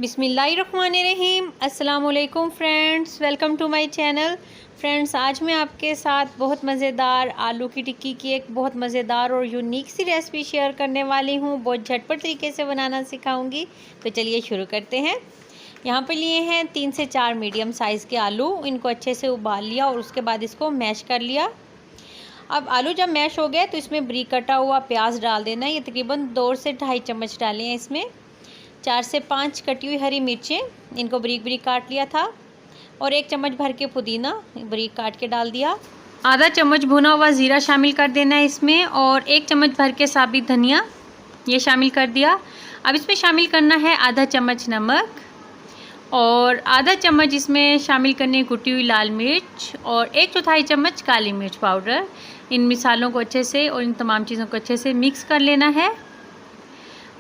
बिस्मिल्लाहिर्रहमानिर्रहीम। अस्सलाम वालेकुम friends, welcome to my channel. Friends, आज मैं आपके साथ बहुत मज़ेदार आलू की टिक्की की एक बहुत मज़ेदार और यूनिक सी रेसिपी शेयर करने वाली हूँ। बहुत झटपट तरीके से बनाना सिखाऊंगी। तो चलिए शुरू करते हैं। यहाँ पे लिए हैं 3 से 4 मीडियम साइज़ के आलू। इनको अच्छे से उबाल लिया और उसके बाद इसको मैश कर लिया। अब आलू जब मैश हो गए तो इसमें बारीक कटा हुआ प्याज डाल देना। ये तकरीबन 2 से 2.5 चम्मच डाले हैं। इसमें 4 से 5 कटी हुई हरी मिर्चें, इनको बारीक बारीक काट लिया था। और 1 चम्मच भर के पुदीना बारीक काट के डाल दिया। आधा चम्मच भुना हुआ ज़ीरा शामिल कर देना है इसमें। और 1 चम्मच भर के साबित धनिया ये शामिल कर दिया। अब इसमें शामिल करना है आधा चम्मच नमक और आधा चम्मच इसमें शामिल करने कुटी हुई लाल मिर्च और 1/4 चम्मच काली मिर्च पाउडर। इन मिसालों को अच्छे से और इन तमाम चीज़ों को अच्छे से मिक्स कर लेना है।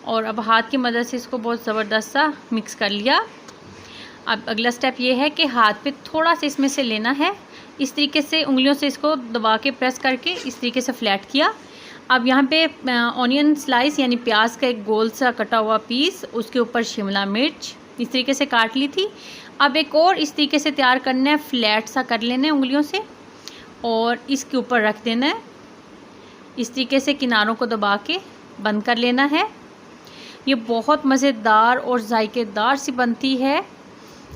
और अब हाथ की मदद से इसको बहुत ज़बरदस्त सा मिक्स कर लिया। अब अगला स्टेप ये है कि हाथ पे थोड़ा सा इसमें से लेना है। इस तरीके से उंगलियों से इसको दबा के प्रेस करके इस तरीके से फ्लैट किया। अब यहाँ पे ऑनियन स्लाइस यानी प्याज का एक गोल सा कटा हुआ पीस, उसके ऊपर शिमला मिर्च इस तरीके से काट ली थी। अब एक और इस तरीके से तैयार करना है, फ्लैट सा कर लेना है उंगलियों से और इसके ऊपर रख देना है। इस तरीके से किनारों को दबा के बंद कर लेना है। ये बहुत मज़ेदार और जायकेदार सी बनती है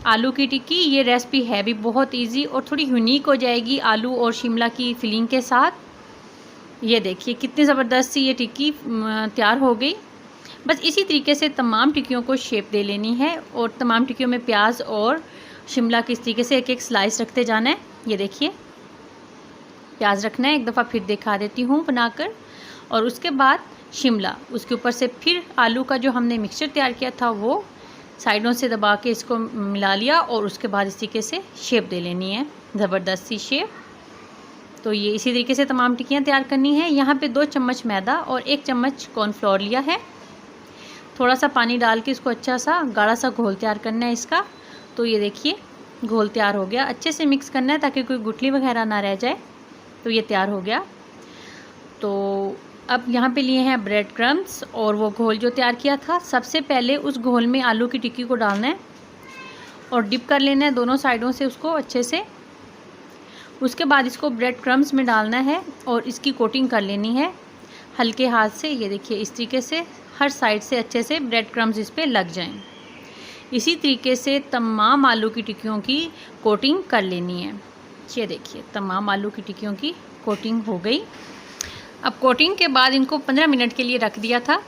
आलू की टिक्की। ये रेसिपी है भी बहुत इजी और थोड़ी यूनिक हो जाएगी आलू और शिमला की फिलिंग के साथ। ये देखिए कितनी ज़बरदस्त सी ये टिक्की तैयार हो गई। बस इसी तरीके से तमाम टिक्कियों को शेप दे लेनी है और तमाम टिक्कियों में प्याज और शिमला की इस तरीके से एक एक स्लाइस रखते जाना है। ये देखिए प्याज रखना है, एक दफ़ा फिर दिखा देती हूँ बनाकर। और उसके बाद शिमला, उसके ऊपर से फिर आलू का जो हमने मिक्सचर तैयार किया था वो साइडों से दबा के इसको मिला लिया और उसके बाद इस तरीके से शेप दे लेनी है, ज़बरदस्त सी शेप। तो ये इसी तरीके से तमाम टिक्कियाँ तैयार करनी है। यहाँ पे 2 चम्मच मैदा और 1 चम्मच कॉर्नफ्लोर लिया है। थोड़ा सा पानी डाल के इसको अच्छा सा गाढ़ा सा घोल तैयार करना है इसका। तो ये देखिए घोल तैयार हो गया। अच्छे से मिक्स करना है ताकि कोई गुठली वगैरह ना रह जाए। तो ये तैयार हो गया। तो अब यहाँ पे लिए हैं ब्रेड क्रम्स और वो घोल जो तैयार किया था। सबसे पहले उस घोल में आलू की टिक्की को डालना है और डिप कर लेना है दोनों साइडों से उसको अच्छे से। उसके बाद इसको ब्रेड क्रम्स में डालना है और इसकी कोटिंग कर लेनी है हल्के हाथ से। ये देखिए इस तरीके से हर साइड से अच्छे से ब्रेड क्रम्स इस पर लग जाएं। इसी तरीके से तमाम आलू की टिक्कियों की कोटिंग कर लेनी है। ये देखिए तमाम आलू की टिक्कियों की कोटिंग हो गई। अब कोटिंग के बाद इनको 15 मिनट के लिए रख दिया था।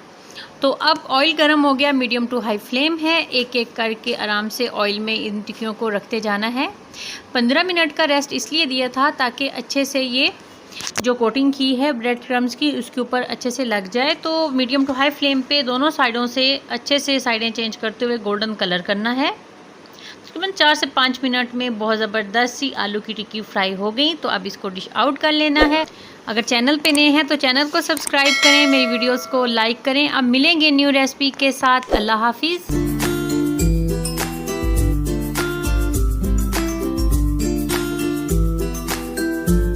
तो अब ऑयल गर्म हो गया, मीडियम टू हाई फ्लेम है। एक एक करके आराम से ऑयल में इन टिक्कियों को रखते जाना है। 15 मिनट का रेस्ट इसलिए दिया था ताकि अच्छे से ये जो कोटिंग की है ब्रेड क्रम्स की उसके ऊपर अच्छे से लग जाए। तो मीडियम टू हाई फ्लेम पे दोनों साइडों से अच्छे से साइडें चेंज करते हुए गोल्डन कलर करना है। तकरीबन 4 से 5 मिनट में बहुत ज़बरदस्त सी आलू की टिक्की फ्राई हो गई। तो अब इसको डिश आउट कर लेना है। अगर चैनल पे नए हैं तो चैनल को सब्सक्राइब करें, मेरी वीडियोस को लाइक करें। अब मिलेंगे न्यू रेसिपी के साथ। अल्लाह हाफिज़।